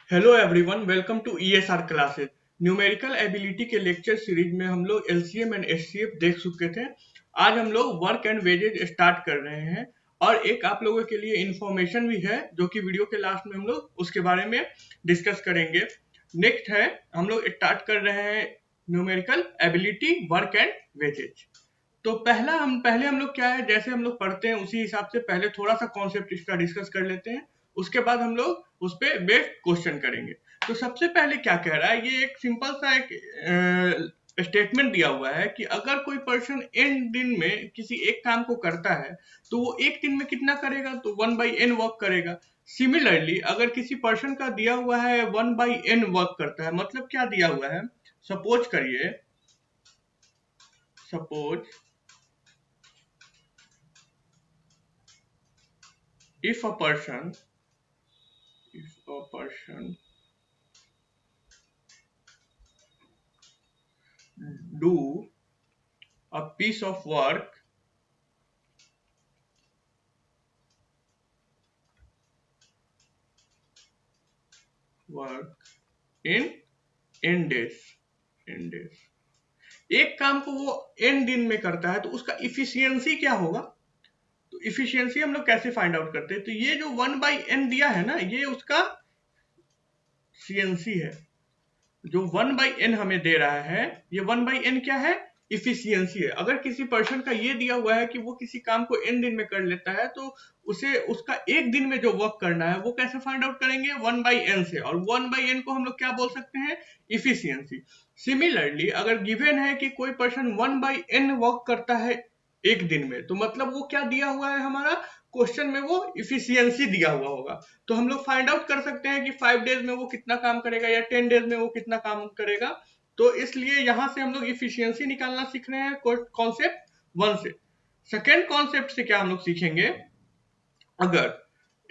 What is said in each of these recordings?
Hello everyone, welcome to ESR classes. Numerical ability के lecture series में हम लोग एलसीएम एंड एचसीएफ देख चुके थे। आज हम लोग वर्क एंड वेजेज स्टार्ट कर रहे हैं और एक आप लोगों के लिए इंफॉर्मेशन भी है जो कि वीडियो के लास्ट में हम लोग उसके बारे में डिस्कस करेंगे। नेक्स्ट है, हम लोग स्टार्ट कर रहे हैं numerical ability work and wages. तो पहले हम लोग क्या है, जैसे हम लोग पढ़ते हैं उसी हिसाब से पहले थोड़ा सा कॉन्सेप्ट इसका डिस्कस कर लेते हैं। उसके बाद हम लोग उस पे बेस्ड क्वेश्चन करेंगे। तो सबसे पहले क्या कह रहा है, ये एक सिंपल सा एक स्टेटमेंट दिया हुआ है कि अगर कोई पर्सन एन दिन में किसी एक काम को करता है तो वो एक दिन में कितना करेगा, तो 1/n वर्क करेगा। सिमिलरली अगर किसी पर्सन का दिया हुआ है 1/n वर्क करता है, मतलब क्या दिया हुआ है, सपोज करिए, suppose if a person do a piece of work in n days, एक काम को वो n दिन में करता है तो उसका इफिशियंसी क्या होगा। तो इफिशियंसी हम लोग कैसे फाइंड आउट करते हैं, तो ये जो 1/n दिया है ना, ये उसका सीएनसी है। जो 1/n हमें दे रहा है, ये 1/n क्या है, इफिशियंसी है। अगर किसी पर्सन का ये दिया हुआ है कि वो किसी काम को n दिन में कर लेता है तो उसे उसका एक दिन में जो वर्क करना है वो कैसे फाइंड आउट करेंगे, 1/n से। और 1/n को हम लोग क्या बोल सकते हैं, इफिशियंसी। सिमिलरली अगर गिवन है कि कोई पर्सन 1/n वर्क करता है एक दिन में, तो मतलब वो क्या दिया हुआ है, हमारा क्वेश्चन में वो इफिशियंसी दिया हुआ होगा। तो हम लोग फाइंड आउट कर सकते हैं कि 5 डेज में वो कितना काम करेगा या 10 डेज में वो कितना काम करेगा। तो इसलिए यहां से हम लोग इफिशियंसी निकालना सीख रहे हैं कॉन्सेप्ट 1 से। सेकेंड कॉन्सेप्ट से क्या हम लोग सीखेंगे, अगर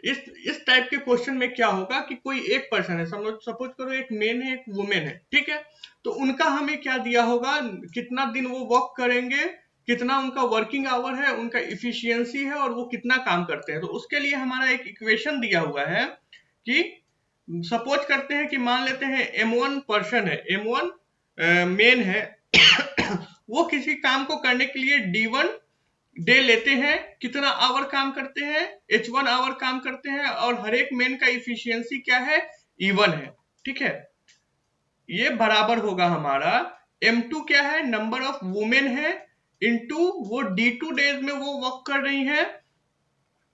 इस टाइप के क्वेश्चन में क्या होगा कि कोई एक पर्सन है, सपोज करो एक मेन है एक वुमेन है, ठीक है। तो उनका हमें क्या दिया होगा, कितना दिन वो वर्क करेंगे, कितना उनका वर्किंग आवर है, उनका इफिशियंसी है और वो कितना काम करते हैं। तो उसके लिए हमारा एक इक्वेशन दिया हुआ है कि सपोज करते हैं कि मान लेते हैं M1 पर्सन है, M1 मेन है वो किसी काम को करने के लिए D1 डे लेते हैं, कितना आवर काम करते हैं, H1 आवर काम करते हैं, और हर एक मेन का इफिशियंसी क्या है, E1 है, ठीक है। ये बराबर होगा हमारा M2 क्या है, नंबर ऑफ वुमेन है, इनटू वो D2 डेज में वो वर्क कर रही है,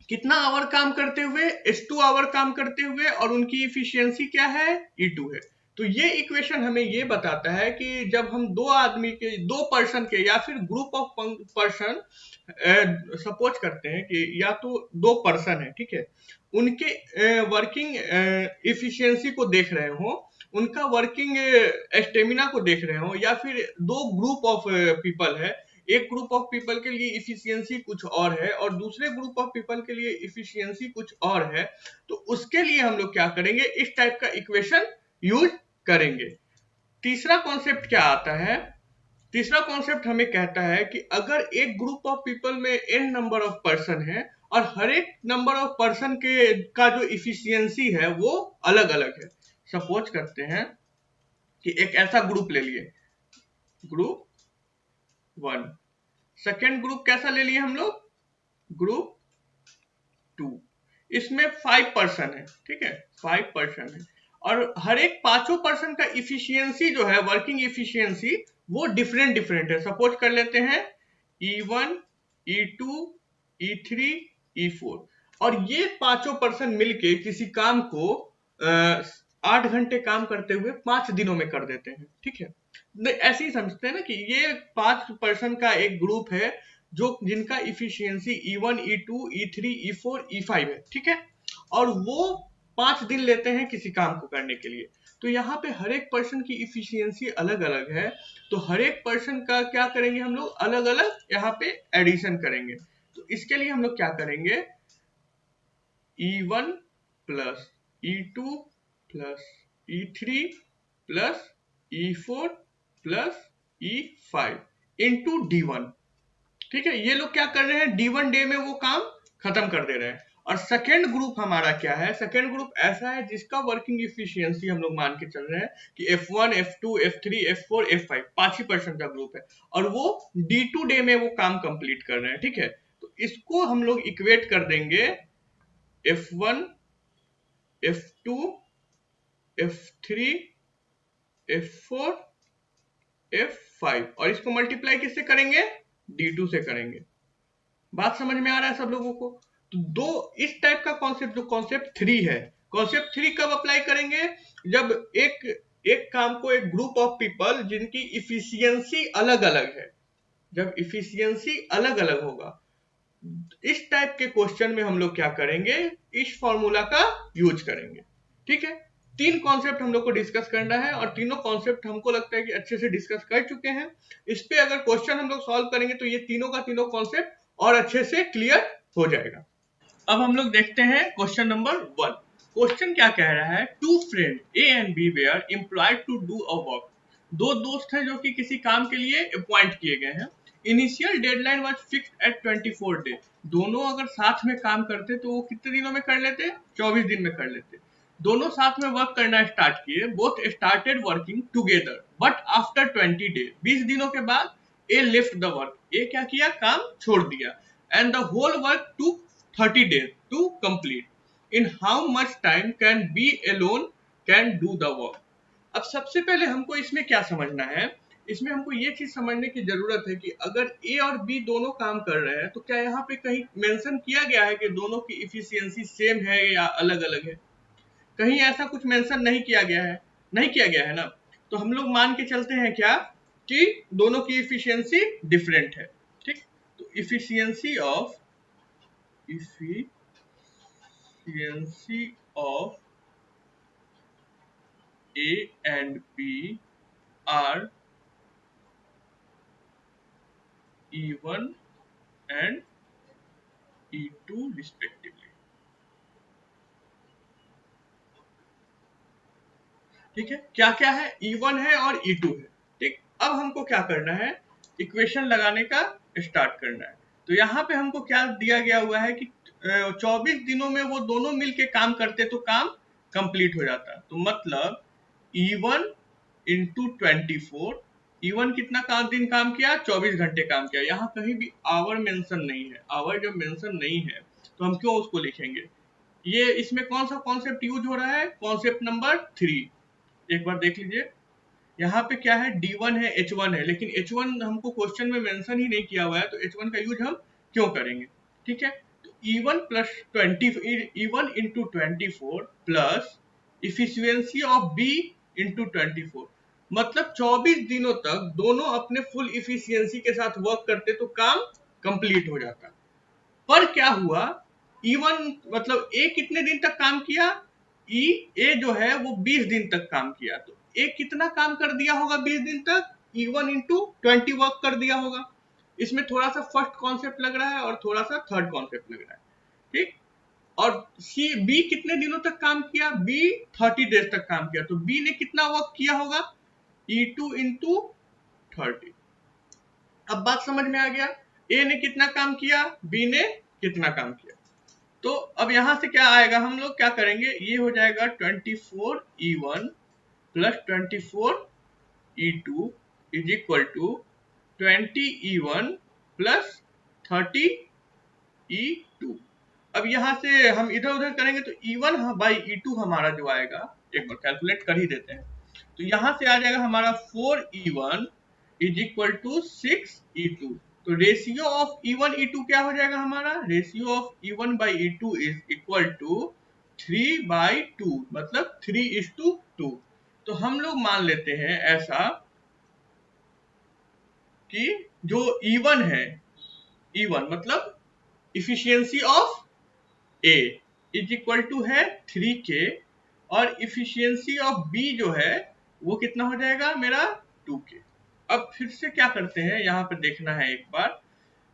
कितना आवर काम करते हुए, H2 आवर काम करते हुए, और उनकी इफिशियंसी क्या है, E2 है। तो ये इक्वेशन हमें ये बताता है कि जब हम दो पर्सन के या फिर ग्रुप ऑफ पर्सन सपोज करते हैं कि या तो दो पर्सन है, ठीक है, उनके वर्किंग इफिशियंसी को देख रहे हो, उनका वर्किंग स्टेमिना को देख रहे हो, या फिर दो ग्रुप ऑफ पीपल है, एक ग्रुप ऑफ पीपल के लिए इफिशियंसी कुछ और है और दूसरे ग्रुप ऑफ पीपल के लिए इफिशियंसी कुछ और है, तो उसके लिए हम लोग क्या करेंगे, इस टाइप का इक्वेशन यूज करेंगे। तीसरा कॉन्सेप्ट क्या आता है, तीसरा कॉन्सेप्ट हमें कहता है कि अगर एक ग्रुप ऑफ पीपल में n नंबर ऑफ पर्सन है और हर एक नंबर ऑफ पर्सन के का जो इफिशियंसी है वो अलग अलग है। सपोज करते हैं कि एक ऐसा ग्रुप ले लिए, ग्रुप 1, सेकेंड ग्रुप कैसा ले लिए हम लोग, ग्रुप 2, इसमें 5 पर्सन है, ठीक है, 5 पर्सन है, और हर एक पांचों पर्सन का इफिशियंसी जो है, वर्किंग इफिशियंसी, वो डिफरेंट डिफरेंट है। सपोज कर लेते हैं E1, E2, E3, E4, और ये पांचों पर्सन मिलके किसी काम को 8 घंटे काम करते हुए 5 दिनों में कर देते हैं, ठीक है। ऐसे ही समझते हैं ना कि ये 5 पर्सन का एक ग्रुप है जो जिनका efficiency E1, E2, E3, E4, E5 है, ठीक है, और वो 5 दिन लेते हैं किसी काम को करने के लिए। तो यहाँ पे हर एक पर्सन की इफिशियंसी अलग अलग है, तो हर एक पर्सन का क्या करेंगे, हम लोग अलग अलग यहाँ पे एडिशन करेंगे। तो इसके लिए हम लोग क्या करेंगे, E1 plus E2 plus E3 plus E4 plus E5 into D1, ठीक है। ये लोग क्या कर रहे हैं, D1 डे में वो काम खत्म कर दे रहे हैं, और सेकेंड ग्रुप हमारा क्या है, सेकेंड ग्रुप ऐसा है जिसका वर्किंग इफिशियंसी हम लोग मान के चल रहे हैं कि F1, F2, F3, F4, F5 5% का ग्रुप है और वो D2 डे में वो काम कंप्लीट कर रहे हैं, ठीक है। तो इसको हम लोग इक्वेट कर देंगे F1, F2, F3, F4, F5 और इसको मल्टीप्लाई किससे करेंगे, D2 से करेंगे। बात समझ में आ रहा है सब लोगों को। तो दो इस टाइप का कॉन्सेप्ट, जो कॉन्सेप्ट 3 है, कॉन्सेप्ट 3 कब अप्लाई करेंगे, जब एक एक काम को एक ग्रुप ऑफ पीपल जिनकी इफिशियंसी अलग अलग है, जब इफिशियंसी अलग अलग होगा, इस टाइप के क्वेश्चन में हम लोग क्या करेंगे, इस फॉर्मूला का यूज करेंगे, ठीक है। तीन कॉन्सेप्ट हम लोग को डिस्कस करना है और तीनों कॉन्सेप्ट हमको लगता है कि अच्छे से डिस्कस कर चुके हैं। इस पे अगर क्वेश्चन हम लोग सॉल्व करेंगे तो ये तीनों का तीनों कॉन्सेप्ट और अच्छे से क्लियर हो जाएगा। अब हम लोग देखते हैं क्वेश्चन नंबर 1। क्वेश्चन क्या कह रहा है, two friend A and B were employed to do a work. दो दोस्त हैं जो कि किसी काम के लिए अपॉइंट किए गए हैं। Initial deadline was fixed at 24 day. दोनों अगर साथ में काम करते तो वो कितने दिनों में कर लेते, 24 दिन में कर लेते। दोनों साथ में वर्क करना स्टार्ट किए, both started working together but after 20 day. 20 दिनों के बाद A left the work, A क्या किया, काम छोड़ दिया। And the whole work to 30 days to complete. In how much time can B alone can do the work? अब सबसे पहले हमको इसमें क्या समझना है, इसमें हमको ये चीज समझने की जरूरत है कि अगर ए और बी दोनों काम कर रहे हैं तो क्या यहाँ पे कहीं मेंशन किया गया है कि दोनों की इफिशियंसी सेम है या अलग अलग है। कहीं ऐसा कुछ मेंशन नहीं किया गया है, नहीं किया गया है ना। तो हम लोग मान के चलते हैं क्या कि दोनों की इफिशियंसी डिफरेंट है, ठीक। तो efficiency of efficiency of A and B are E1 and E2 respectively, ठीक है। क्या क्या है, E1 है और E2 है, ठीक। अब हमको क्या करना है, इक्वेशन लगाने का स्टार्ट करना है। तो यहाँ पे हमको क्या दिया गया हुआ है कि 24 दिनों में वो दोनों मिलके काम करते तो काम कंप्लीट हो जाता। तो मतलब E1 इंटू 24, E1 कितना काम दिन काम किया, 24 घंटे काम किया। यहाँ कहीं भी आवर मेंशन नहीं है, आवर जब मेंशन नहीं है तो हम क्यों उसको लिखेंगे। ये इसमें कौन सा कॉन्सेप्ट यूज हो रहा है, कॉन्सेप्ट नंबर 3। एक बार देख लीजिए, यहाँ पे क्या है, D1 है, H1 है, लेकिन H1 हमको क्वेश्चन में मेंशन ही नहीं किया हुआ है, तो H1 का यूज हम क्यों करेंगे, ठीक है। तो E1 plus 20, E1 into 24 plus efficiency of B into 24, मतलब 24 दिनों तक दोनों अपने फुल इफिशियंसी के साथ वर्क करते तो काम कंप्लीट हो जाता। पर क्या हुआ, E1 मतलब ए कितने दिन तक काम किया, ए जो है वो 20 दिन तक काम किया। तो ए कितना काम कर दिया होगा 20 दिन तक, E1 इंटू 20 वर्क कर दिया होगा। इसमें थोड़ा सा फर्स्ट कॉन्सेप्ट लग रहा है और थोड़ा सा थर्ड कॉन्सेप्ट लग रहा है, ठीक। और सी बी कितने दिनों तक काम किया, बी 30 डेज तक काम किया। तो बी ने कितना वर्क किया होगा, E2 इंटू 30। अब बात समझ में आ गया, ए ने कितना काम किया, बी ने कितना काम किया। तो अब यहां से क्या आएगा, हम लोग क्या करेंगे, ये हो जाएगा 24E1 plus 24E2 is equal to 20E1 plus 30E2। अब यहां से हम इधर उधर करेंगे तो E1 बाई E2 हमारा जो आएगा, एक बार कैलकुलेट कर ही देते हैं। तो यहां से आ जाएगा हमारा 4E1 is equal to 6E2। तो रेशियो ऑफ E1 E2 क्या हो जाएगा हमारा, ratio of E1 by E2 is equal to 3/2, मतलब 3:2। तो हम लोग मान लेते हैं ऐसा कि जो E1 है, E1 मतलब efficiency of A is equal to है 3K और इफिशियंसी ऑफ B जो है वो कितना हो जाएगा मेरा 2K। अब फिर से क्या करते हैं, यहाँ पे देखना है एक बार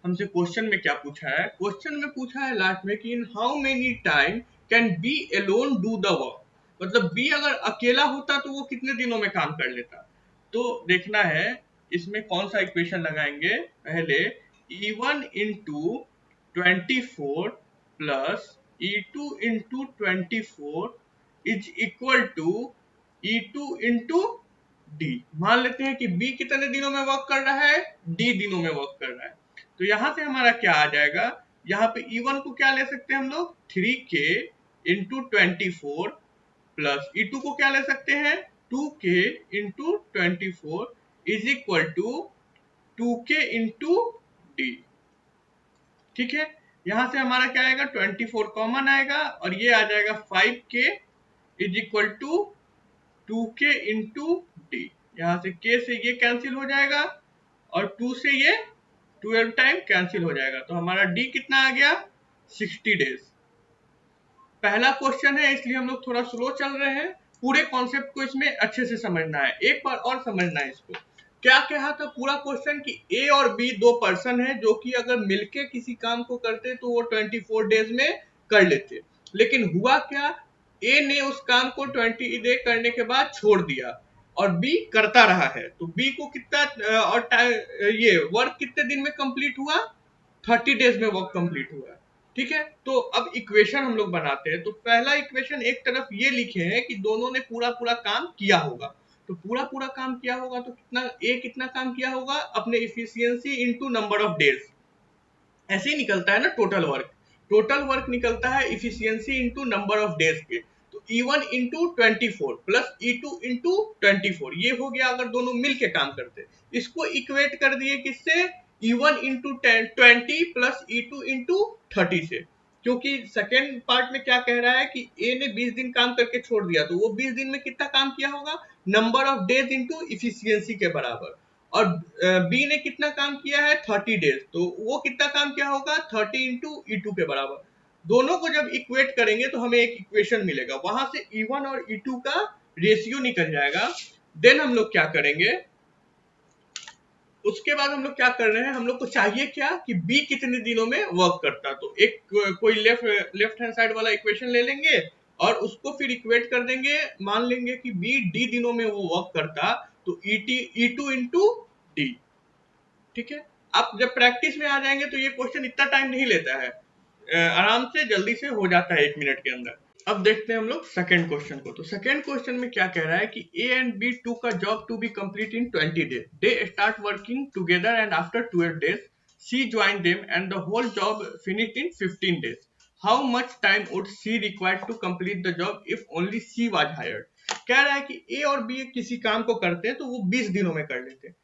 हमसे क्वेश्चन में क्या पूछा है। क्वेश्चन में पूछा है लास्ट में कि in how many time can be alone do the work, मतलब बी अगर अकेला होता तो वो कितने दिनों में काम कर लेता। तो देखना है इसमें कौन सा इक्वेशन लगाएंगे, पहले E1 into 24 plus E2 into 24 is equal to E2 into D. मान लेते हैं कि बी कितने दिनों में वर्क कर रहा है, डी दिनों में वर्क कर रहा है। तो यहां से हमारा क्या आ जाएगा, यहाँ पे E1 को क्या ले सकते हैं हम लोग, 3K इंटू 24 प्लस E2 को क्या ले सकते हैं, 2K into 24 is equal to 2K into D. ठीक है, यहां से हमारा क्या आएगा, 24 कॉमन आएगा और ये आ जाएगा 5K is equal to 2K into D. यहाँ से K से ये कैंसिल हो जाएगा और 2 से ये 12 टाइम कैंसिल हो जाएगा। तो हमारा D कितना आ गया, 60 डेज। पहला क्वेश्चन है इसलिए हम लोग थोड़ा स्लो चल रहे हैं, पूरे कॉन्सेप्ट को इसमें अच्छे से समझना है, एक बार और समझना है इसको। क्या कहा था पूरा क्वेश्चन कि ए और बी दो पर्सन है जो कि अगर मिलके किसी काम को करते तो वो 24 डेज में कर लेते, लेकिन हुआ क्या, ए ने उस काम को 20 डे करने के बाद छोड़ दिया और बी करता रहा है। तो बी को कितना और ये वर्क कितने दिन में कंप्लीट हुआ, 30 डेज में वर्क कंप्लीट हुआ। ठीक है, तो अब इक्वेशन हम लोग बनाते हैं। तो पहला इक्वेशन एक तरफ ये लिखे हैं कि दोनों ने पूरा पूरा काम किया होगा, तो पूरा पूरा काम किया होगा तो कितना, ए कितना काम किया होगा अपने efficiency into number of days, ऐसे ही निकलता है ना टोटल वर्क। टोटल वर्क निकलता है efficiency into number of days के। तो E1 into 24 plus E2 into 24 ये हो गया अगर दोनों मिलके काम करते। इसको इक्वेट कर दिए किससे, E1 into 20 plus E2 into 30 से, क्योंकि सेकेंड पार्ट में क्या कह रहा है कि ए ने 20 दिन काम करके छोड़ दिया, तो वो 20 दिन में कितना काम किया होगा, number of days into efficiency के बराबर। और बी ने कितना काम किया है, 30 डेज, तो वो कितना काम किया होगा, 30 इंटू E2 के बराबर। दोनों को जब इक्वेट करेंगे तो हमें एक इक्वेशन मिलेगा, वहां से E1 और E2 का रेशियो निकल जाएगा। देन हम लोग क्या करेंगे, उसके बाद हम लोग क्या कर रहे हैं, हम लोग को चाहिए क्या कि बी कितने दिनों में वर्क करता। तो एक कोई लेफ्ट हैंड साइड वाला इक्वेशन ले लेंगे और उसको फिर इक्वेट कर देंगे, मान लेंगे कि बी डी दिनों में वो वर्क करता, तो E2 इंटू डी। ठीक है, आप जब प्रैक्टिस में आ जाएंगे तो ये क्वेश्चन इतना टाइम नहीं लेता है, आराम से जल्दी से हो जाता है 1 मिनट के अंदर। अब देखते हैं हम लोग सेकंड क्वेश्चन को। तो सेकंड क्वेश्चन में क्या कह रहा है कि ए एंड बी टू का job to be complete in 20 days, they start working together and after 12 days C join them and the whole job finished in 15 days. How much time would C required to complete the job if only C was hired. कह रहा है कि ए और B किसी काम को करते हैं तो वो 20 दिनों में कर लेते हैं।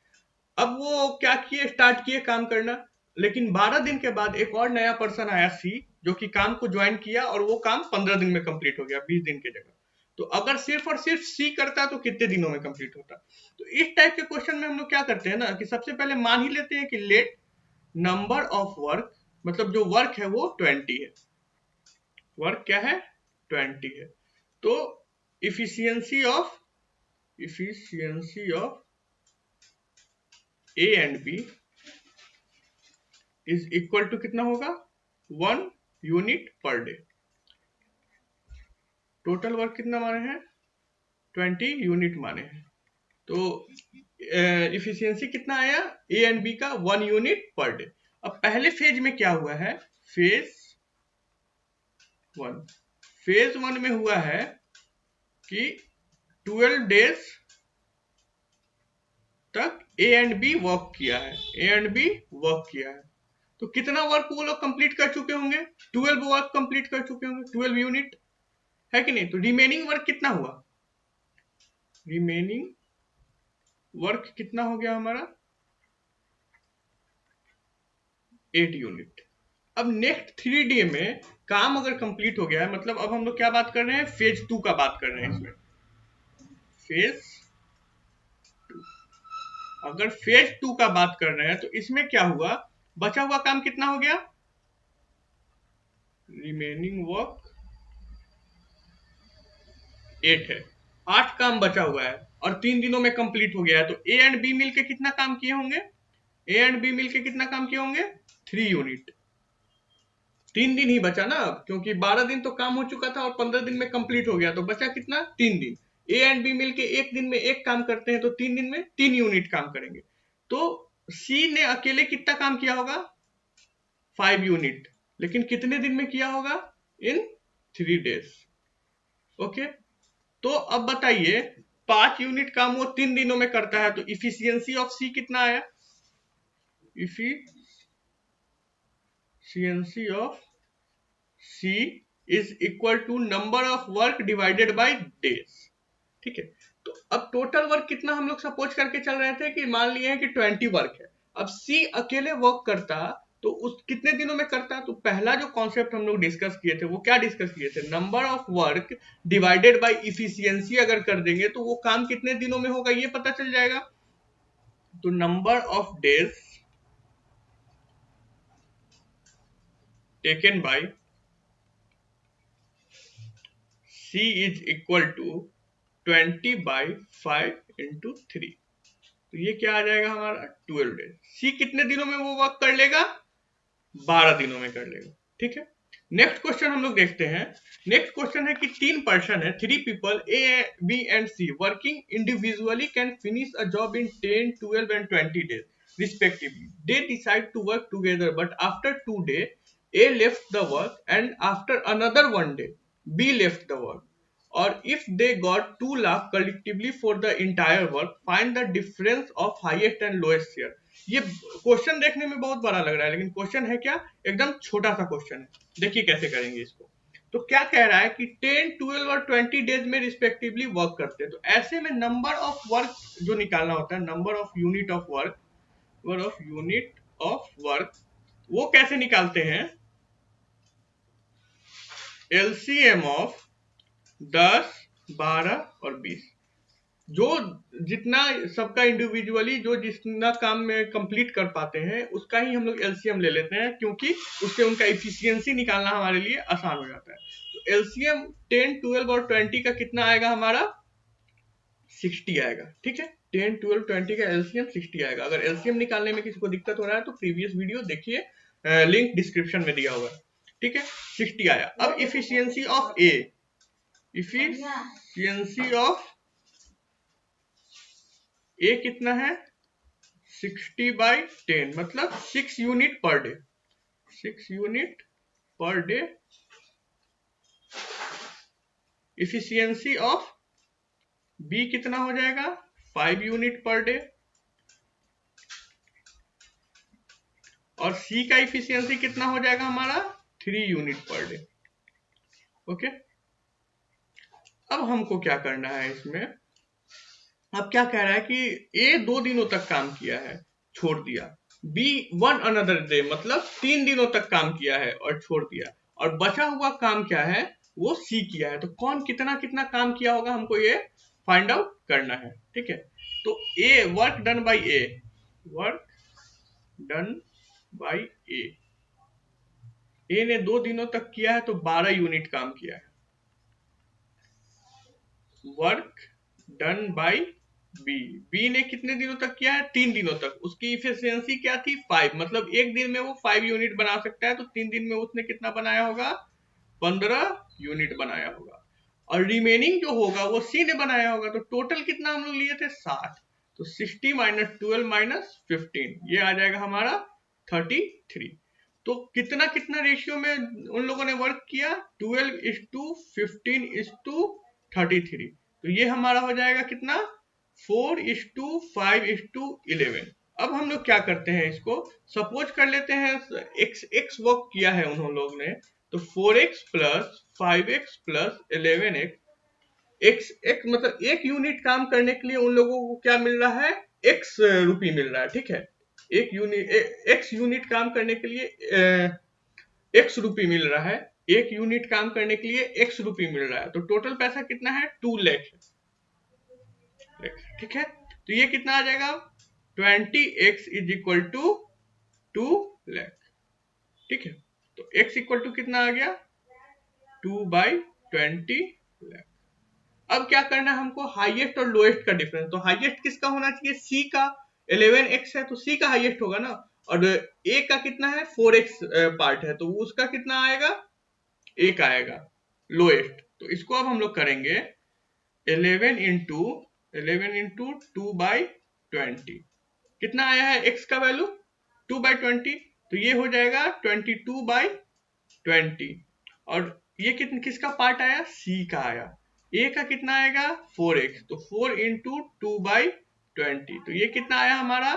अब वो क्या किए, स्टार्ट किए काम करना, लेकिन 12 दिन के बाद एक और नया पर्सन आया सी, जो कि काम को ज्वाइन किया और वो काम 15 दिन में कंप्लीट हो गया 20 दिन की जगह। तो अगर सिर्फ और सिर्फ सी करता तो कितने दिनों में कंप्लीट होता। तो इस टाइप के क्वेश्चन में हम लोग क्या करते हैं ना कि सबसे पहले मान ही लेते हैं कि लेट नंबर ऑफ वर्क, मतलब जो वर्क है वो 20 है, वर्क क्या है 20 है। तो efficiency of A and B is equal to कितना होगा, 1 unit per day. Total work कितना माने हैं, 20 यूनिट माने हैं। तो इफिशियंसी कितना आया ए एंड बी का, 1 यूनिट पर डे। अब पहले फेज में क्या हुआ है, फेज 1 में हुआ है कि 12 डेज तक ए एंड बी वर्क किया है, तो कितना वर्क वो लोग कंप्लीट कर चुके होंगे, 12 वर्क कंप्लीट कर चुके होंगे, 12 यूनिट है कि नहीं। तो रिमेनिंग वर्क कितना हुआ, रिमेनिंग वर्क कितना हो गया हमारा, 8 यूनिट। अब नेक्स्ट 3 डे में काम अगर कंप्लीट हो गया है, मतलब अब हम लोग क्या बात कर रहे हैं, फेज 2 का बात कर रहे हैं इसमें, फेज 2। अगर फेज 2 का बात कर रहे हैं तो इसमें क्या हुआ, बचा हुआ काम कितना हो गया, रिमेनिंग वर्क 8 है, 8 काम बचा हुआ है और 3 दिनों में कंप्लीट हो गया है। तो ए एंड बी मिलके कितना काम किए होंगे, ए एंड बी मिलके कितना काम किए होंगे, 3 यूनिट। 3 दिन ही बचा ना अब, क्योंकि 12 दिन तो काम हो चुका था और 15 दिन में कंप्लीट हो गया, तो बचा कितना, 3 दिन। ए एंड बी मिलके एक दिन में एक काम करते हैं तो 3 दिन में 3 यूनिट काम करेंगे। तो सी ने अकेले कितना काम किया होगा, 5 यूनिट, लेकिन कितने दिन में किया होगा, इन 3 days। ओके, तो अब बताइए 5 यूनिट काम वो 3 दिनों में करता है, तो इफिशियंसी ऑफ सी कितना आया? Efficiency of C is equal to number of work divided by days. ठीक है, तो अब टोटल वर्क कितना हम लोग सपोज करके चल रहे थे कि मान लिए हैं कि 20 वर्क है। अब सी अकेले वर्क करता तो उस कितने दिनों में करता? तो पहला जो कॉन्सेप्ट हम लोग डिस्कस किए थे वो क्या डिस्कस किए थे? Number of work divided bye efficiency अगर कर देंगे तो वो काम कितने दिनों में होगा ये पता चल जाएगा। तो number of days taken by C is equal to 20/5 × 3। तो ये क्या आ जाएगा हमारा 12 डेज। सी कितने दिनों में वो वर्क कर लेगा? 12 दिनों में कर लेगा। ठीक है, नेक्स्ट क्वेश्चन हम लोग देखते हैं। नेक्स्ट क्वेश्चन है कि 3 पर्सन है, 3 people A B and C working individually can finish a job in 10, 12 and 20 days respectively. They decide to work together, but after 2 days, A left the work, and after another 1 day, B left the work. Or if they got 2 lakh collectively for the entire work, find the difference of highest and lowest share. ये question देखने में बहुत बड़ा लग रहा है, लेकिन question है क्या? एकदम छोटा सा क्वेश्चन है। देखिए कैसे करेंगे इसको। तो क्या कह रहा है कि 10, 12 और 20 डेज में रिस्पेक्टिवली वर्क करते हैं। तो ऐसे में नंबर ऑफ वर्क जो निकालना होता है, number of unit of work, वो कैसे निकालते हैं? एलसीएम ऑफ 10, 12 और 20। जो जितना सबका इंडिविजुअली जो जितना काम में कंप्लीट कर पाते हैं उसका ही हम लोग एलसीएम ले लेते हैं, क्योंकि उससे उनका इफिशियंसी निकालना हमारे लिए आसान हो जाता है। तो एलसीएम 10, 12 और 20 का कितना आएगा हमारा? 60 आएगा। ठीक है, 10, 12, 20 का एलसीएम 60 आएगा। अगर एलसीएम निकालने में किसी को दिक्कत हो रहा है तो प्रीवियस वीडियो देखिए, लिंक डिस्क्रिप्शन में दिया हुआ है। ठीक है, 60 आया। अब efficiency of A, efficiency of A कितना है? 60/10 मतलब 6 unit per day, 6 unit per day. Efficiency of B कितना हो जाएगा? 5 यूनिट पर डे। और सी का इफिशियंसी कितना हो जाएगा हमारा? 3 यूनिट पर डे। ओके, अब हमको क्या करना है इसमें? अब क्या कह रहा है कि ए 2 दिनों तक काम किया है, छोड़ दिया। बी 1 अनदर डे मतलब 3 दिनों तक काम किया है और छोड़ दिया। और बचा हुआ काम क्या है? वो सी किया है। तो कौन कितना कितना काम किया होगा हमको ये फाइंड आउट करना है। ठीक है, तो A work done by A, work done by A ने 2 दिनों तक किया है तो 12 यूनिट काम किया है। Work done by B, B ने कितने दिनों तक किया है? 3 दिनों तक। उसकी इफिशियंसी क्या थी? 5, मतलब एक दिन में वो 5 यूनिट बना सकता है। तो 3 दिन में उसने कितना बनाया होगा? 15 यूनिट बनाया होगा। और रिमेनिंग जो होगा वो सी ने बनाया होगा। तो टोटल कितना हम लोग लिए थे? 60। तो 60 - 12 - 15 ये आ जाएगा हमारा 33। तो कितना कितना रेशियो में उन लोगों ने वर्क किया? 12:15:33। तो ये हमारा हो जाएगा कितना? 4:5:11। अब हम लोग क्या करते हैं इसको, सपोज कर लेते हैं x वर्क किया है उन लोग ने, तो 4x + 5x + 11x, x मतलब 1 यूनिट काम करने के लिए उन लोगों को क्या मिल रहा है? x रुपये मिल रहा है। ठीक है, x यूनिट काम करने के लिए x रुपये मिल रहा है। 1 यूनिट काम करने के लिए x रुपये मिल रहा है। तो टोटल पैसा कितना है? 2 लाख। ठीक है, तो ये कितना आ जाएगा? 20x = 2 लाख। ठीक है, तो x = कितना आ गया? 2/20 लाख। अब क्या करना है हमको? हाईएस्ट और लोएस्ट का डिफरेंस। तो हाईएस्ट किसका होना चाहिए? सी का। 11x है तो सी का हाईएस्ट होगा ना। और ए का कितना है? 4x पार्ट है तो उसका कितना आएगा? 1 आएगा लोएस्ट। तो इसको अब हम लोग करेंगे 11 × 2/20। कितना आया है x का वैल्यू? 2/20। तो ये हो जाएगा 22/20। और ये किसका पार्ट आया, सी का आया। ए का कितना आएगा 4x, तो 4 इंटू 2/20, तो ये कितना आया हमारा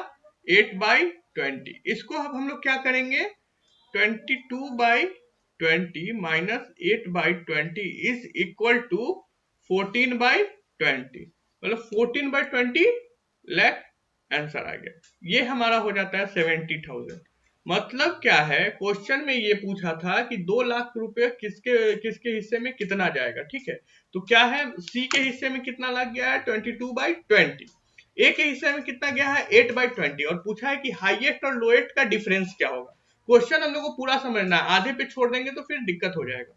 8/20। इसको अब हम लोग क्या करेंगे, 22/20 माइनस 8/20 इज इक्वल टू 14/20, मतलब 14/20 लाख आंसर आ गया। ये हमारा हो जाता है 70,000। मतलब क्या है, क्वेश्चन में ये पूछा था कि 2 लाख रुपए किसके किसके हिस्से में कितना जाएगा, ठीक है। तो क्या है, सी के हिस्से में कितना लग गया है 22/20, ए के हिस्से में कितना गया है 8/20, और पूछा है कि हाईएस्ट और लोएस्ट का डिफरेंस क्या होगा। क्वेश्चन हम लोग को पूरा समझना है, आधे पे छोड़ देंगे तो फिर दिक्कत हो जाएगा,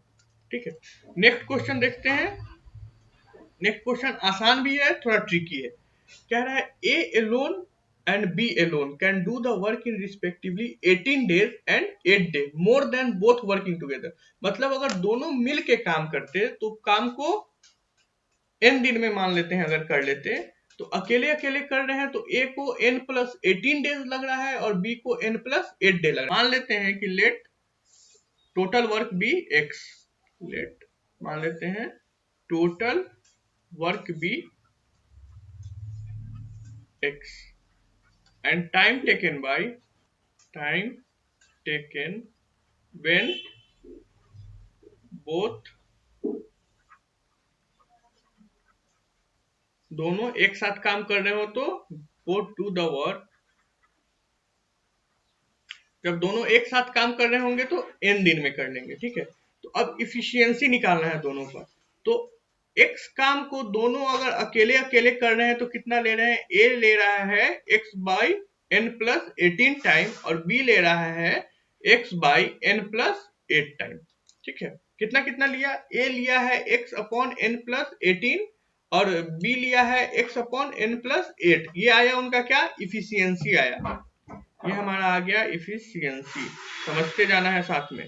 ठीक है। नेक्स्ट क्वेश्चन देखते हैं। नेक्स्ट क्वेश्चन आसान भी है, थोड़ा ट्रिकी है। कह रहा है ए Elon and B alone can do the work in respectively 18 days and 8 days more than both working together। मतलब अगर दोनों मिल के काम करते तो काम को n दिन में मान लेते हैं, अगर कर लेते तो अकेले अकेले कर रहे हैं तो A को n+18 डेज लग रहा है और B को n+8 डे लग रहा है। मान लेते हैं कि let total work be x, let मान लेते हैं total work be x and time taken when both दोनों एक साथ काम कर रहे हो तो both do the work, जब दोनों एक साथ काम कर रहे होंगे तो n दिन में कर लेंगे, ठीक है। तो अब इफिशियंसी निकालना है दोनों का। तो x काम को दोनों अगर अकेले अकेले कर रहे हैं तो कितना ले रहे हैं, a ले रहा है x/n+18 टाइम और b ले रहा है x/n+8 टाइम, ठीक है। कितना कितना लिया, a लिया है x/n+18 और b लिया है x/n+8। ये आया उनका क्या, इफिशियंसी आया। ये हमारा आ गया इफिशियंसी, समझते जाना है साथ में,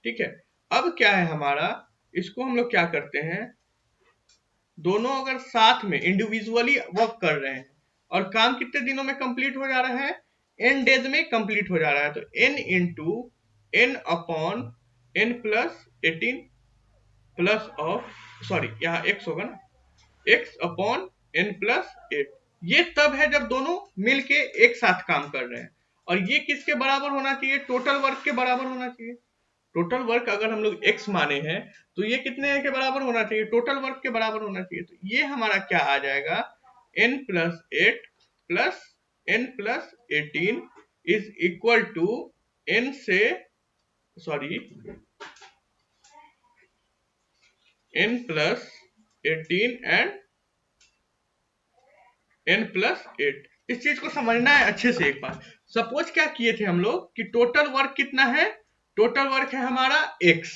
ठीक है। अब क्या है हमारा, इसको हम लोग क्या करते हैं, दोनों अगर साथ में इंडिविजुअली वर्क कर रहे हैं और काम कितने दिनों में कंप्लीट हो जा रहा है, n डेज में कंप्लीट हो जा रहा है, तो n into n/n+18 plus of, sorry यहाँ x होगा ना, x/n+8। ये तब है जब दोनों मिलके एक साथ काम कर रहे हैं, और ये किसके बराबर होना चाहिए, टोटल वर्क के बराबर होना चाहिए। टोटल वर्क अगर हम लोग x माने हैं तो ये कितने के बराबर होना चाहिए, टोटल वर्क के बराबर होना चाहिए। तो ये हमारा क्या आ जाएगा, n+8 plus n+18 is equal to n से, सॉरी n+18 एंड n+8। इस चीज को समझना है अच्छे से एक बार। सपोज क्या किए थे हम लोग कि टोटल वर्क कितना है, टोटल वर्क है हमारा x,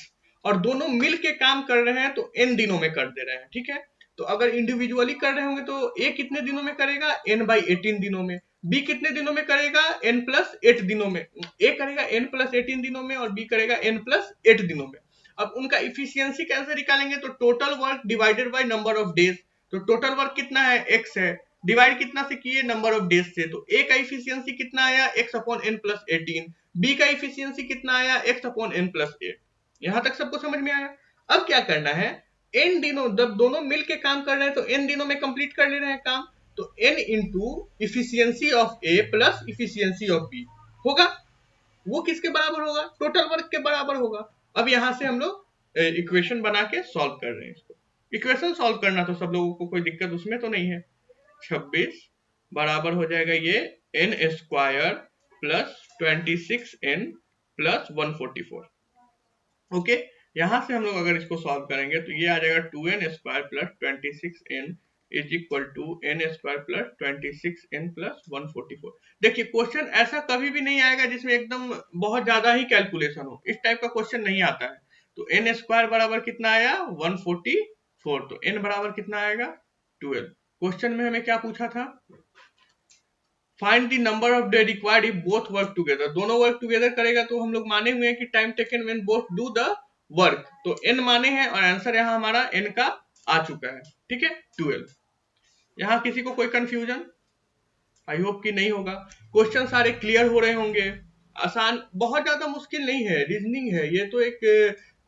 और दोनों मिल के काम कर रहे हैं तो n दिनों में कर दे रहे हैं, ठीक है। तो अगर इंडिविजुअली कर रहे होंगे तो a कितने दिनों में करेगा, n/18 दिनों में। b कितने दिनों में करेगा, n+8 दिनों में। a करेगा n+18 दिनों में और b करेगा n+8 दिनों में। अब उनका इफिशियंसी कैसे निकालेंगे, तो total work divided by number of days. तो टोटल वर्क कितना है, x है, डिवाइड कितना से किए, नंबर ऑफ डेज से। तो a का इफिशियंसी कितना आया, x/n+18। b का इफिशियंसी कितना आया, x/n+8। यहां तक सबको समझ में आया। अब क्या करना है, n दिनों, जब दोनों मिल के काम कर रहे हैं तो n दिनों में कंप्लीट कर ले रहे हैं काम, तो n into efficiency of a plus efficiency of b होगा। वो किसके बराबर होगा, टोटल वर्क के बराबर होगा। अब यहां से हम लोग इक्वेशन बना के सॉल्व कर रहे हैं इसको। इक्वेशन सॉल्व करना तो सब लोगों को कोई दिक्कत उसमें तो नहीं है। 26 बराबर हो जाएगा ये n² plus 26n plus 144। Okay, यहां से हम लोग अगर इसको सॉल्व करेंगे तो ये आ जाएगा 2n² plus 26n is equal to n² plus 26n plus 144। देखिए क्वेश्चन ऐसा कभी भी नहीं आएगा जिसमें एकदम बहुत ज्यादा ही कैलकुलेशन हो, इस टाइप का क्वेश्चन नहीं आता है। तो n² बराबर कितना आया 144, तो n बराबर कितना आएगा 12। क्वेश्चन में हमें क्या पूछा था, find the number of day required if both work together. दोनों वर्क टुगेदर करेगा तो हम लोग माने हुए हैं कि time taken when both do the work, तो n माने हैं और आंसर यहाँ हमारा n का आ चुका है, ठीक है 12। यहाँ किसी को कोई कंफ्यूजन, आई होप कि नहीं होगा। क्वेश्चन सारे क्लियर हो रहे होंगे, आसान, बहुत ज्यादा मुश्किल नहीं है, रीजनिंग है ये तो। एक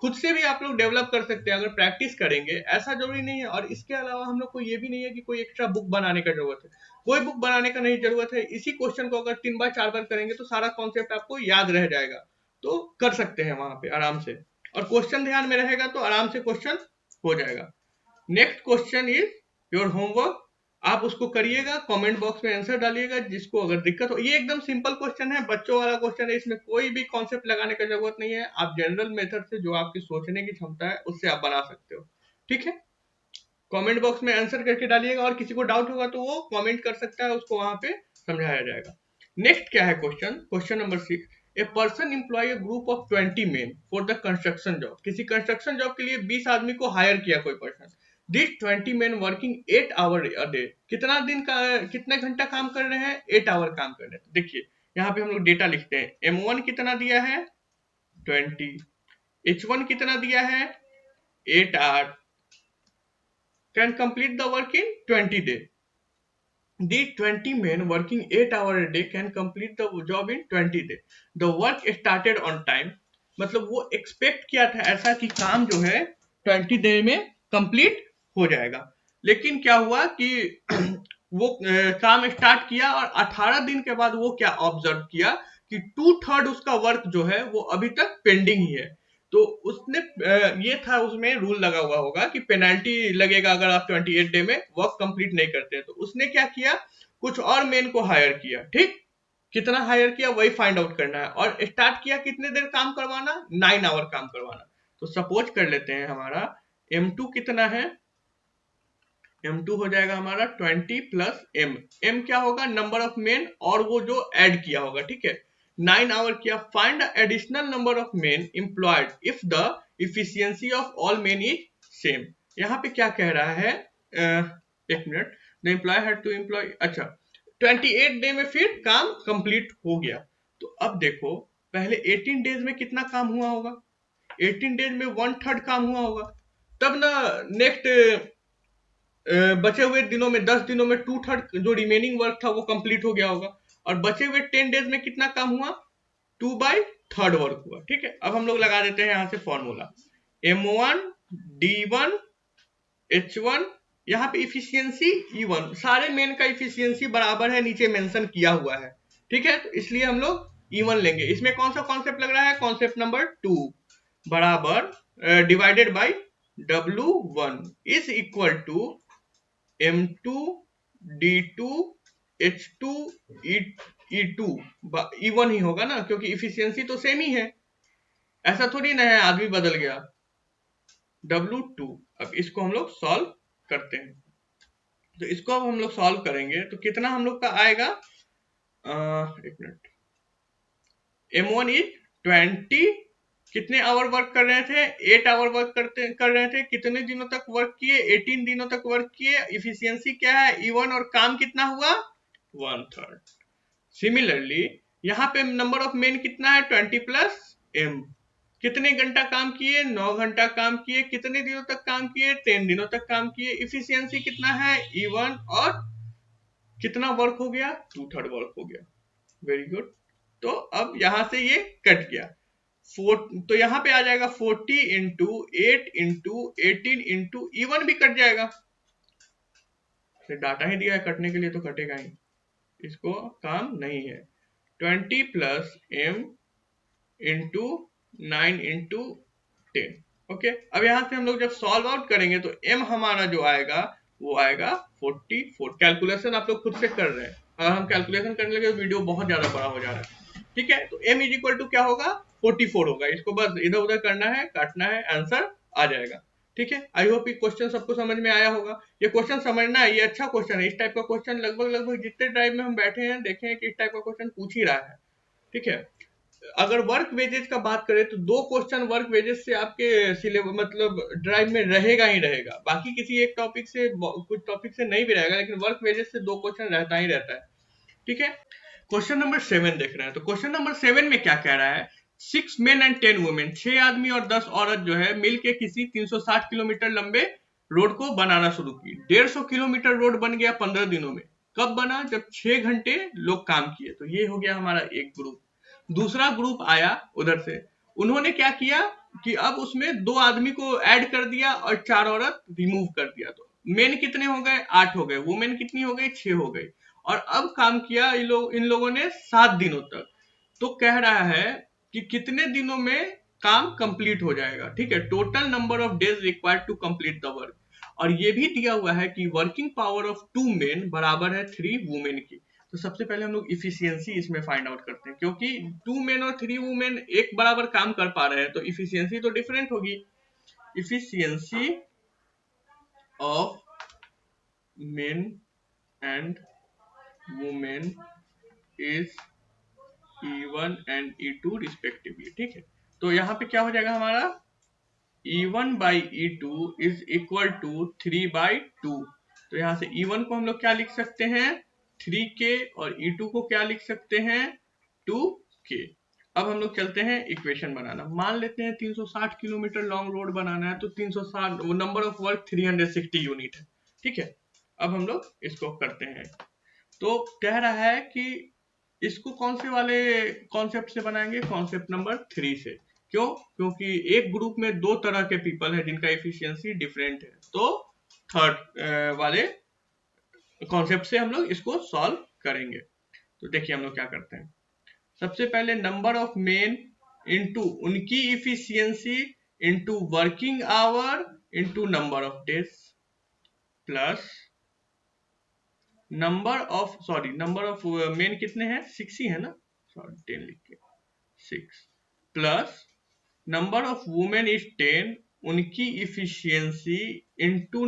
खुद से भी आप लोग डेवलप कर सकते हैं अगर प्रैक्टिस करेंगे, ऐसा जरूरी नहीं है। और इसके अलावा हम लोग को ये भी नहीं है कि कोई एक्स्ट्रा बुक बनाने का जरूरत है, कोई बुक बनाने का नहीं जरूरत है। इसी क्वेश्चन को अगर 3 बार 4 बार करेंगे तो सारा कॉन्सेप्ट आपको याद रह जाएगा, तो कर सकते हैं वहां पे आराम से, और क्वेश्चन ध्यान में रहेगा तो आराम से क्वेश्चन हो जाएगा। Next question is your homework, आप उसको करिएगा, कमेंट बॉक्स में आंसर डालिएगा जिसको अगर दिक्कत हो। ये एकदम सिंपल क्वेश्चन है, बच्चों वाला क्वेश्चन है, इसमें कोई भी कॉन्सेप्ट लगाने का जरूरत नहीं है। आप जनरल मेथड से जो आपकी सोचने की क्षमता है उससे आप बना सकते हो, ठीक है। कमेंट बॉक्स में आंसर करके डालिएगा, और किसी को डाउट होगा तो वो कमेंट कर सकता है, उसको वहां पे समझाया जाएगा। नेक्स्ट क्या है question, question number 6, a person employ a group of 20 men for the construction job. किसी कंस्ट्रक्शन जॉब के लिए 20 आदमी को हायर किया कोई person. This 20 men working 8 hour a day. कितना दिन का, कितने घंटा काम कर रहे हैं, 8 आवर काम कर रहे हैं। देखिए यहाँ पे हम लोग डेटा लिखते हैं, M1 कितना दिया है 20, H1 कितना दिया है 8 our, can complete the work in 20 days. These 20 men working 8 hours a day can complete the job in 20 days. The work started on time. मतलब वो एक्सपेक्ट किया था ऐसा कि काम जो है 20 डे में कंप्लीट हो जाएगा, लेकिन क्या हुआ कि वो काम स्टार्ट किया और 18 दिन के बाद वो क्या ऑब्जर्व किया कि 2/3 उसका वर्क जो है वो अभी तक पेंडिंग ही है। तो उसने ये था, उसमें रूल लगा हुआ होगा कि पेनल्टी लगेगा अगर आप 28 डे में वर्क कंप्लीट नहीं करते हैं। तो उसने क्या किया, कुछ और मेन को हायर किया, ठीक। कितना हायर किया वही फाइंड आउट करना है, और स्टार्ट किया कितने देर काम करवाना, 9 आवर काम करवाना। तो सपोज कर लेते हैं हमारा M2 कितना है, M2 हो जाएगा हमारा 20 प्लस M क्या होगा, नंबर ऑफ मेन और वो जो ऐड किया होगा, ठीक है। 9 आवर किया, find additional number of men employed if the efficiency of all men is same. यहाँ पे क्या कह रहा है, एक minute, the employ had to employ, अच्छा 28 डे में फिर काम कंप्लीट हो गया। तो अब देखो पहले 18 डेज में कितना काम हुआ होगा, 18 डेज में 1/3 काम हुआ होगा, तब ना नेक्स्ट बचे हुए दिनों में 10 दिनों में 2/3 जो रिमेनिंग वर्क था वो कंप्लीट हो गया होगा, और बचे हुए 10 डेज में कितना काम हुआ, 2/3 वर्क हुआ, ठीक है। अब हम लोग लगा देते हैं यहाँ से फॉर्मूला, M1 D1 H1, यहाँ पे इफिशियंसी E1, सारे मेन का इफिशियंसी बराबर है, नीचे मेंशन किया हुआ है, ठीक है। तो इसलिए हम लोग E1 लेंगे। इसमें कौन सा कॉन्सेप्ट लग रहा है, कॉन्सेप्ट नंबर 2 बराबर divided by W1 is equal to M2 D2 H2 E2, E1 ही होगा ना, क्योंकि इफिशियंसी तो सेम ही है, ऐसा थोड़ी ना है आदमी बदल गया। W2, अब इसको हम लोग सॉल्व करते हैं। तो इसको अब हम लोग सॉल्व करेंगे तो कितना हम लोग का आएगा, एक मिनट, M1 इज 20, कितने आवर वर्क कर रहे थे, 8 आवर वर्क कर रहे थे, कितने दिनों तक वर्क किए, 18 दिनों तक वर्क किए, इफिशियंसी क्या है E1, और काम कितना हुआ 1/3। सिमिलरली यहाँ पे नंबर ऑफ मेन कितना है 20 प्लस M, कितने घंटा काम किए, 9 घंटा काम किए, कितने दिनों तक काम किए, 10 दिनों तक काम किए, इफिशियंसी कितना है E1, और कितना वर्क हो गया, 2/3 वर्क हो गया। Very good. तो अब यहां से ये कट गया, तो यहाँ पे आ जाएगा 40 इंटू 8 इंटू 18 इंटू E1 भी कट जाएगा, डाटा ही दिया है कटने के लिए तो कटेगा ही, इसको काम नहीं है। 20 plus M into 9 into 10, okay. अब यहाँ से हम लोग जब सॉल्व आउट करेंगे तो M हमारा जो आएगा वो आएगा 44। कैलकुलेशन आप लोग खुद से कर रहे हैं, अगर हम कैलकुलेशन करने लगे तो वीडियो बहुत ज्यादा बड़ा हो जा रहा है, ठीक है। तो M इज इक्वल टू क्या होगा 44 होगा, इसको बस इधर उधर करना है, काटना है, आंसर आ जाएगा, ठीक है। आई होप ये क्वेश्चन सबको समझ में आया होगा। ये क्वेश्चन समझना है, ये अच्छा क्वेश्चन है। इस टाइप का क्वेश्चन लगभग जितने टाइप में हम बैठे हैं देखे हैं कि इस टाइप का क्वेश्चन पूछ ही रहा है, ठीक है। अगर वर्क वेजेस का बात करें तो 2 क्वेश्चन वर्क वेजेस से आपके सिलेबस मतलब ड्राइव में रहेगा ही रहेगा, बाकी किसी एक टॉपिक से कुछ टॉपिक से नहीं भी रहेगा, लेकिन वर्क वेजेस से 2 क्वेश्चन रहता ही रहता है, ठीक है। क्वेश्चन नंबर 7 देख रहे हैं, तो क्वेश्चन नंबर 7 में क्या कह रहा है, 6 मेन एंड 10 वुमेन, 6 आदमी और 10 औरत जो है मिलके किसी 360 किलोमीटर लंबे रोड को बनाना शुरू की। 150 किलोमीटर रोड बन गया 15 दिनों में। कब बना, जब 6 घंटे लोग काम किए। तो ये हो गया हमारा एक ग्रुप। दूसरा ग्रुप आया उधर से, उन्होंने क्या किया, कि अब उसमें 2 आदमी को ऐड कर दिया और 4 औरत रिमूव कर दिया, तो मेन कितने हो गए, 8 हो गए, वुमेन कितनी हो गई, 6 हो गई। और अब काम किया इन लोगों ने 7 दिनों तक। तो कह रहा है कि कितने दिनों में काम कंप्लीट हो जाएगा, ठीक है, total number of days required to complete the work. और ये भी दिया हुआ है कि वर्किंग पावर ऑफ 2 मेन बराबर है 3 वुमेन की। तो सबसे पहले हम लोग इफिशियंसी इसमें फाइंड आउट करते हैं, क्योंकि 2 मेन और 3 वुमेन एक बराबर काम कर पा रहे हैं, तो इफिशियंसी तो डिफरेंट होगी। Efficiency of main and women is E1 and E2 respectively, ठीक है। तो यहाँ पे क्या हो जाएगा हमारा, E1 by E2 is equal to 3/2। तो यहाँ से E1 को हम लोग क्या लिख सकते हैं, 3K, और E2 को क्या लिख सकते हैं, 2K। अब हम लोग चलते हैं इक्वेशन बनाना। मान लेते हैं 360 किलोमीटर लॉन्ग रोड बनाना है, तो 360 नंबर ऑफ वर्क 360 यूनिट है, ठीक है। अब हम लोग इसको करते हैं। तो कह रहा है कि इसको कौन से वाले कॉन्सेप्ट से बनाएंगे, कॉन्सेप्ट नंबर 3 से। क्यों, क्योंकि एक ग्रुप में 2 तरह के पीपल है जिनका एफिशिएंसी डिफरेंट है, तो थर्ड वाले कॉन्सेप्ट से हम लोग इसको सॉल्व करेंगे। तो देखिए हम लोग क्या करते हैं। सबसे पहले नंबर ऑफ मेन इंटू उनकी efficiency into working hour into number of days plus number of main कितने हैं, 6 ही है ना, सॉरी 10 लिख के 6, plus number of women is 10, उनकी efficiency into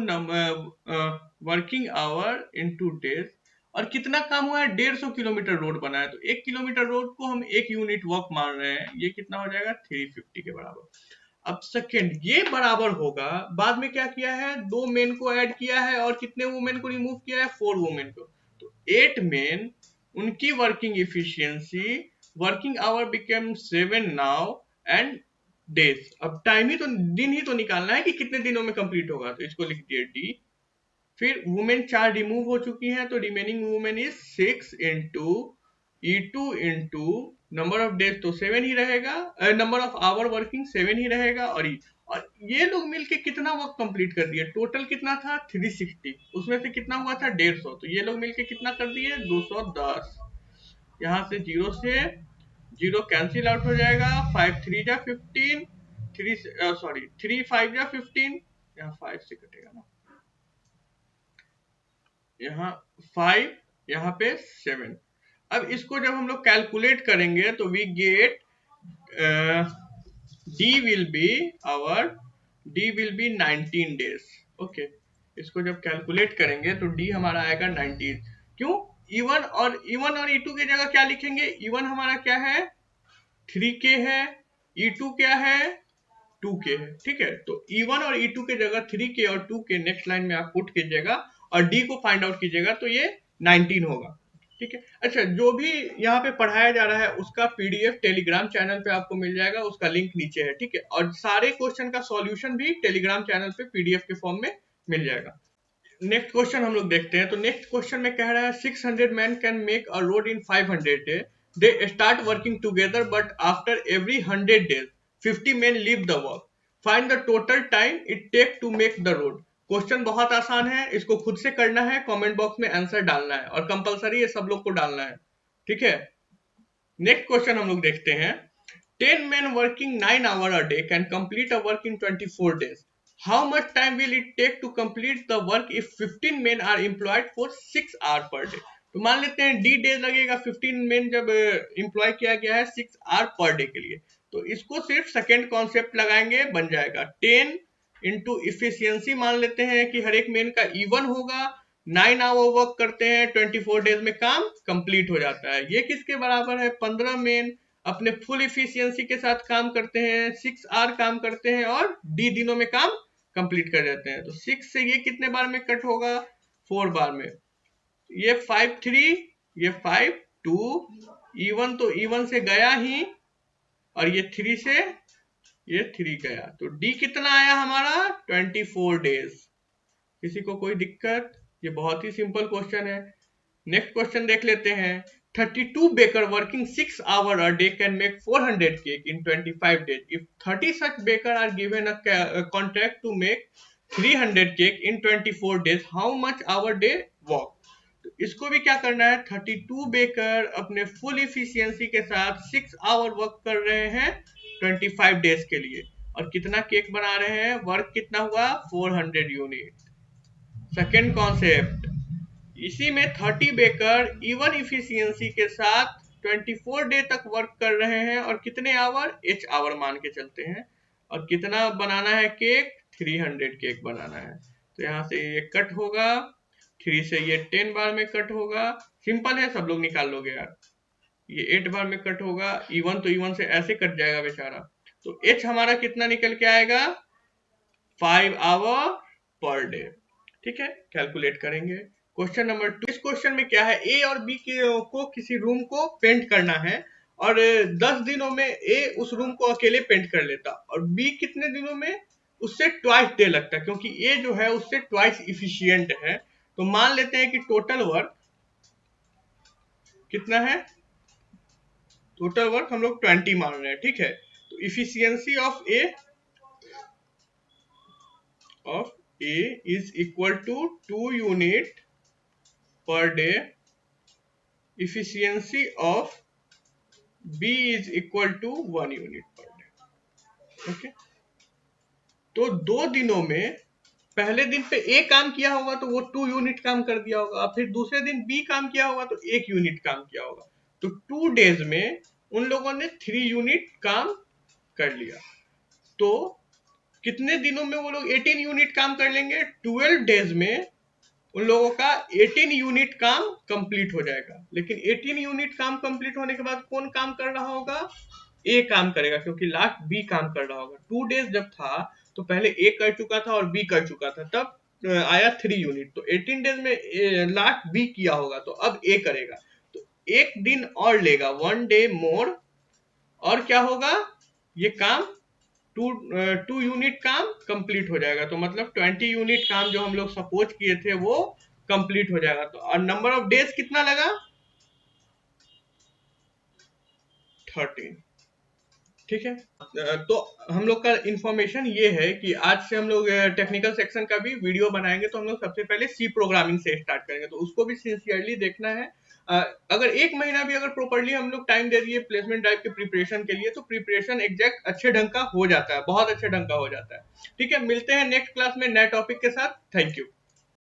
working hour into days. और कितना काम हुआ है, 150 किलोमीटर रोड बना है, तो 1 किलोमीटर रोड को हम 1 यूनिट वर्क मान रहे हैं, ये कितना हो जाएगा, 350 के बराबर। अब सेकेंड, ये बराबर होगा, बाद में क्या किया है, 2 मेन को ऐड किया है और कितने वुमेन को रिमूव किया है, 4 वुमेन को। तो 8 मेन, उनकी working efficiency, working hour became 7 now, and days, अब टाइम ही तो, दिन ही तो निकालना है कि कितने दिनों में कंप्लीट होगा, तो इसको लिख दिए डी। फिर वुमेन 4 रिमूव हो चुकी हैं, तो remaining women is 6 into E2 into number of days तो 7 ही रहेगा, नंबर ऑफ आवर वर्किंग 7 ही रहेगा, और ये लोग मिलके कितना वर्क कंप्लीट कर दिए, टोटल कितना था 360, उसमें से कितना हुआ था 150, तो ये लोग मिलके कितना कर दिए 210। यहाँ से 0 से 0 कैंसिल आउट हो जाएगा, 5 3 जा 15, 3 5 जा 15, यहाँ 5 से कटेगा ना, यहाँ 5, यहाँ पे 7। अब इसको जब हम लोग कैलकुलेट करेंगे तो we get D will be 19 days, okay. इसको जब कैलकुलेट करेंगे तो डी हमारा आएगा 19। क्यों, E1 और E2 की जगह क्या लिखेंगे, E1 हमारा क्या है 3K है, E2 क्या है 2K है, ठीक है। तो E1 और E2 की जगह 3K और 2K नेक्स्ट लाइन में आप पुट कीजिएगा और D को फाइंड आउट कीजिएगा, तो ये 19 होगा, ठीक है। अच्छा, जो भी यहाँ पे पढ़ाया जा रहा है उसका PDF टेलीग्राम चैनल पे आपको मिल जाएगा, उसका लिंक नीचे है, ठीक है। और सारे क्वेश्चन का सॉल्यूशन भी टेलीग्राम चैनल पे PDF के फॉर्म में मिल जाएगा। नेक्स्ट क्वेश्चन हम लोग देखते हैं। तो नेक्स्ट क्वेश्चन में कह रहा है 600 man can make a road in 500 day, they start working together but after every 100 days 50 men leave the work, find the total time it take to make the road. Question बहुत आसान है, इसको खुद से करना है, कमेंट बॉक्स में answer डालना है और कंपलसरी ये सब लोग को डालना है, ठीक है। नेक्स्ट क्वेश्चन हम लोग देखते हैं। 10 men working 9 hours a day can complete a work in 24 days. How much time will it take to complete the work if 15 men are employed for 6 hours per day? तो मान लेते हैं D days लगेगा, 15 men जब employ किया गया है 6 hours per day के लिए, तो इसको सिर्फ सेकेंड कॉन्सेप्ट लगाएंगे, बन जाएगा 10 इंटू इफिशियंसी, मान लेते हैं कि हर एक मेन का E1 होगा, 9 आवर वर्क करते हैं, 24 डेज में काम कंप्लीट हो जाता है। ये किसके बराबर है, 15 मेन अपने फुल इफिशियंसी के साथ काम करते हैं, 6 आवर काम करते हैं और D दिनों में काम कंप्लीट कर देते हैं। तो 6 से ये कितने बार में कट होगा, 4 बार में। ये 5 3, ये 5 2, E1 तो E1 से गया ही, और ये 3 से ये 3 गया, तो D कितना आया हमारा 24 डेज। किसी को कोई दिक्कत, ये बहुत ही सिंपल क्वेश्चन है। नेक्स्ट क्वेश्चन देख लेते हैं। 32 baker working 6 hours a day can make 400 cake in 25 days. If 30 such baker are given a contract to make 300 cake in 24 days, how much hour they work? तो इसको भी क्या करना है, 32 बेकर अपने फुल इफिशियंसी के साथ 6 आवर वर्क कर रहे हैं 25 डेज के लिए, और कितना केक बना रहे हैं, वर्क कितना हुआ 400 यूनिट। सेकेंड कॉन्सेप्ट, इसी में 30 बेकर इवन इफिशियंसी के साथ 24 डे तक वर्क कर रहे हैं, और कितने आवर, एच आवर मान के चलते हैं, और कितना बनाना है केक, 300 केक बनाना है। तो यहाँ से ये कट होगा, 3 से ये 10 बार में कट होगा, सिंपल है, सब लोग निकाल लोगे यार। ये 8 बार में कट होगा, इवन तो इवन से ऐसे कट जाएगा बेचारा। तो एच हमारा कितना निकल के आएगा, 5 आवर पर डे। ठीक है, कैलकुलेट करेंगे। क्वेश्चन नंबर 2, इस क्वेश्चन में क्या है, ए और बी को किसी रूम को पेंट करना है, और 10 दिनों में ए उस रूम को अकेले पेंट कर लेता, और बी कितने दिनों में उससे ट्वाइस डे लगता, क्योंकि ए जो है उससे ट्वाइस इफिशियंट है। तो मान लेते हैं कि टोटल वर्क कितना है, टोटल वर्क हम लोग 20 मान रहे हैं। ठीक है, तो efficiency of A is equal to 2 unit per day, efficiency of B is equal to 1 unit per day। Okay, तो 2 दिनों में पहले दिन पे A काम किया होगा तो वो 2 यूनिट काम कर दिया होगा, फिर दूसरे दिन B काम किया होगा तो 1 यूनिट काम किया होगा। तो 2 डेज में उन लोगों ने 3 यूनिट काम कर लिया। तो कितने दिनों में वो लोग 18 यूनिट काम कर लेंगे, 12 डेज में उन लोगों का 18 यूनिट काम कंप्लीट हो जाएगा। लेकिन 18 यूनिट काम कंप्लीट होने के बाद कौन काम कर रहा होगा, ए काम करेगा, क्योंकि लास्ट बी काम कर रहा होगा। 2 डेज जब था तो पहले ए कर चुका था और बी कर चुका था, तब आया 3 यूनिट। तो 18 डेज में लास्ट बी किया होगा, तो अब ए करेगा, तो एक दिन और लेगा, 1 डे मोर, और क्या होगा, ये काम 2 यूनिट काम कंप्लीट हो जाएगा। तो मतलब 20 यूनिट काम जो हम लोग सपोज किए थे वो कंप्लीट हो जाएगा। तो और नंबर ऑफ डेज कितना लगा, 13। ठीक है, तो हम लोग का इंफॉर्मेशन ये है कि आज से हम लोग टेक्निकल सेक्शन का भी वीडियो बनाएंगे। तो हम लोग सबसे पहले सी प्रोग्रामिंग से स्टार्ट करेंगे, तो उसको भी सिंसियरली देखना है। अगर 1 महीना भी अगर प्रॉपर्ली हम लोग टाइम दे दिए प्लेसमेंट ड्राइव के प्रिपरेशन के लिए, तो प्रिपरेशन एग्जैक्ट अच्छे ढंग का हो जाता है, बहुत अच्छे ढंग का हो जाता है। ठीक है, मिलते हैं नेक्स्ट क्लास में नए टॉपिक के साथ। Thank you.